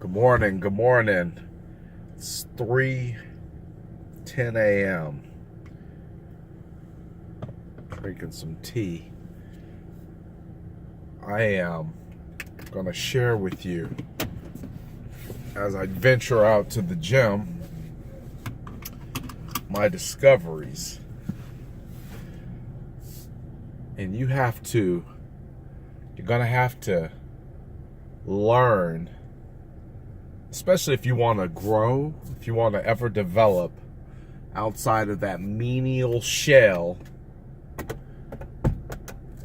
Good morning. Good morning. It's 3:10 a.m. Drinking some tea. I am going to share with you, as I venture out to the gym, my discoveries. And you're going to have to learn, especially if you want to grow, if you want to ever develop outside of that menial shell,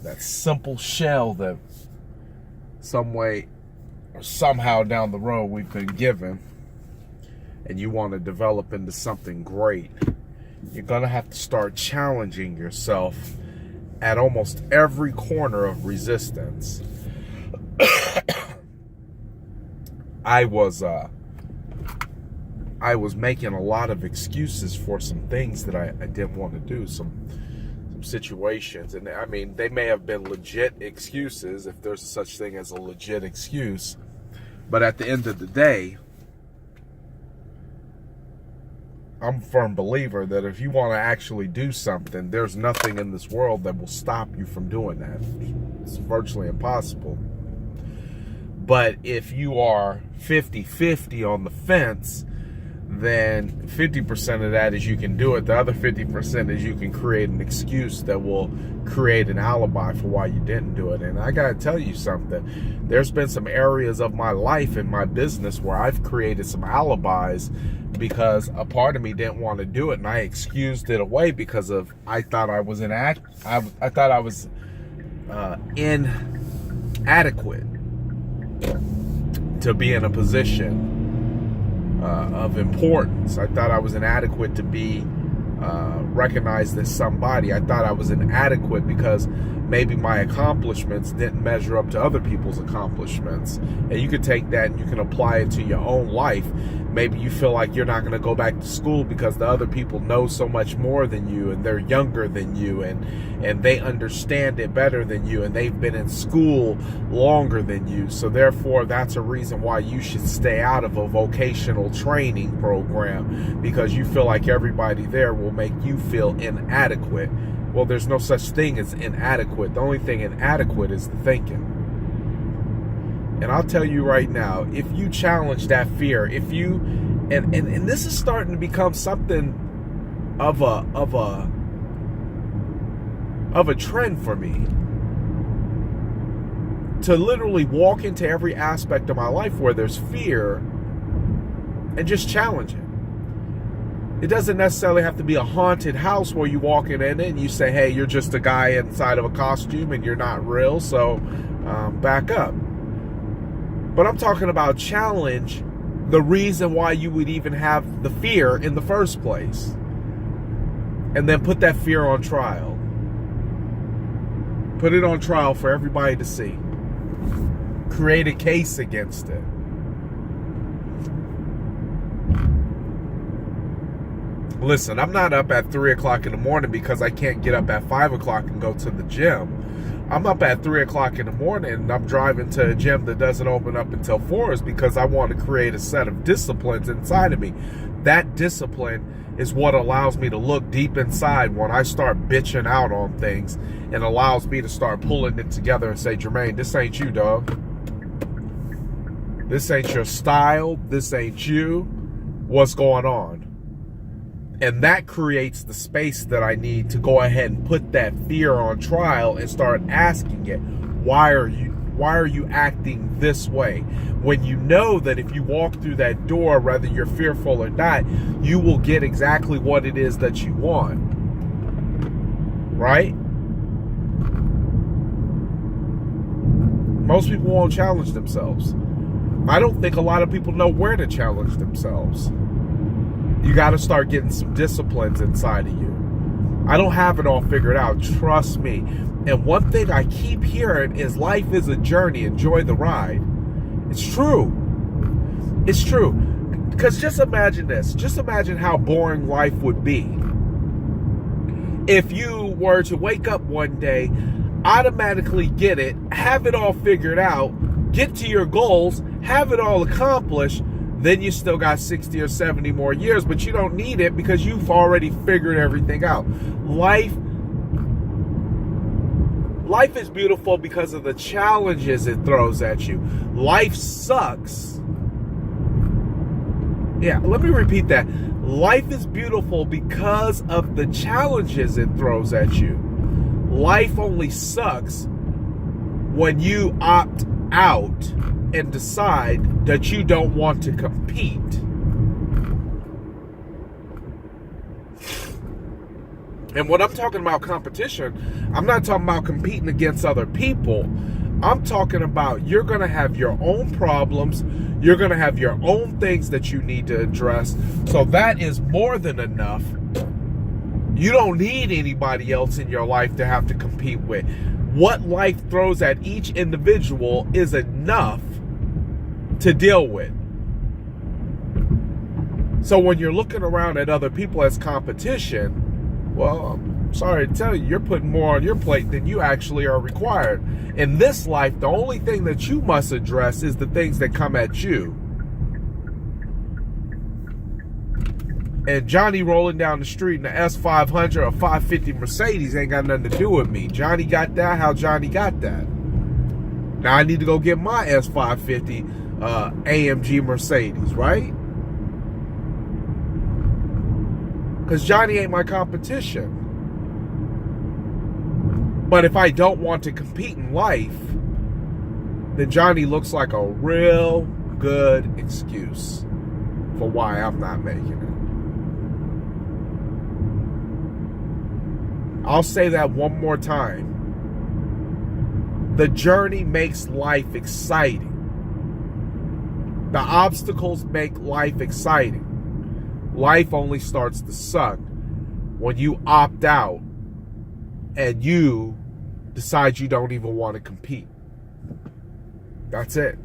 that simple shell that some way or somehow down the road we've been given, and you want to develop into something great. You're going to have to start challenging yourself at almost every corner of resistance. I was making a lot of excuses for some things that I didn't want to do, some situations. And I mean, they may have been legit excuses, if there's such thing as a legit excuse. But at the end of the day, I'm a firm believer that if you want to actually do something, there's nothing in this world that will stop you from doing that. It's virtually impossible. But if you are 50-50 on the fence, then 50% of that is you can do it. The other 50% is you can create an excuse that will create an alibi for why you didn't do it. And I got to tell you something. There's been some areas of my life and my business where I've created some alibis because a part of me didn't want to do it, and I excused it away because of I thought I was inadequate to be in a position of importance. I thought I was inadequate to be recognized as somebody. I thought I was inadequate because maybe my accomplishments didn't measure up to other people's accomplishments. And you could take that and you can apply it to your own life. Maybe you feel like you're not going to go back to school because the other people know so much more than you, and they're younger than you, and they understand it better than you, and they've been in school longer than you. So therefore, that's a reason why you should stay out of a vocational training program, because you feel like everybody there will make you feel inadequate. Well, there's no such thing as inadequate. The only thing inadequate is the thinking. And I'll tell you right now, if you challenge that fear, if you, and this is starting to become something of a trend for me, to literally walk into every aspect of my life where there's fear and just challenge it. It doesn't necessarily have to be a haunted house where you walk in and you say, hey, you're just a guy inside of a costume and you're not real, so back up. But I'm talking about challenge the reason why you would even have the fear in the first place. And then put that fear on trial. Put it on trial for everybody to see. Create a case against it. Listen, I'm not up at 3 o'clock in the morning because I can't get up at 5 o'clock and go to the gym. I'm up at 3 o'clock in the morning and I'm driving to a gym that doesn't open up until 4 because I want to create a set of disciplines inside of me. That discipline is what allows me to look deep inside when I start bitching out on things, and allows me to start pulling it together and say, Jermaine, this ain't you, dog. This ain't your style. This ain't you. What's going on? And that creates the space that I need to go ahead and put that fear on trial and start asking it, why are you acting this way? When you know that if you walk through that door, whether you're fearful or not, you will get exactly what it is that you want. Right? Most people won't challenge themselves. I don't think a lot of people know where to challenge themselves. You got to start getting some disciplines inside of you. I don't have it all figured out, trust me. And one thing I keep hearing is life is a journey, enjoy the ride. It's true. It's true. Because just imagine this. Just imagine how boring life would be if you were to wake up one day, automatically get it, have it all figured out, get to your goals, have it all accomplished, then you still got 60 or 70 more years, but you don't need it because you've already figured everything out. Life is beautiful because of the challenges it throws at you. Life sucks. Yeah, let me repeat that. Life is beautiful because of the challenges it throws at you. Life only sucks when you opt out and decide that you don't want to compete. And when I'm talking about competition, I'm not talking about competing against other people. I'm talking about you're going to have your own problems. You're going to have your own things that you need to address. So that is more than enough. You don't need anybody else in your life to have to compete with. What life throws at each individual is enough to deal with. So when you're looking around at other people as competition, well, I'm sorry to tell you, you're putting more on your plate than you actually are required. In this life, the only thing that you must address is the things that come at you. And Johnny rolling down the street in the S500 or 550 Mercedes ain't got nothing to do with me. Johnny got that how Johnny got that. Now I need to go get my S550 AMG Mercedes, right? Because Johnny ain't my competition. But if I don't want to compete in life, then Johnny looks like a real good excuse for why I'm not making it. I'll say that one more time. The journey makes life exciting. The obstacles make life exciting. Life only starts to suck when you opt out and you decide you don't even want to compete. That's it.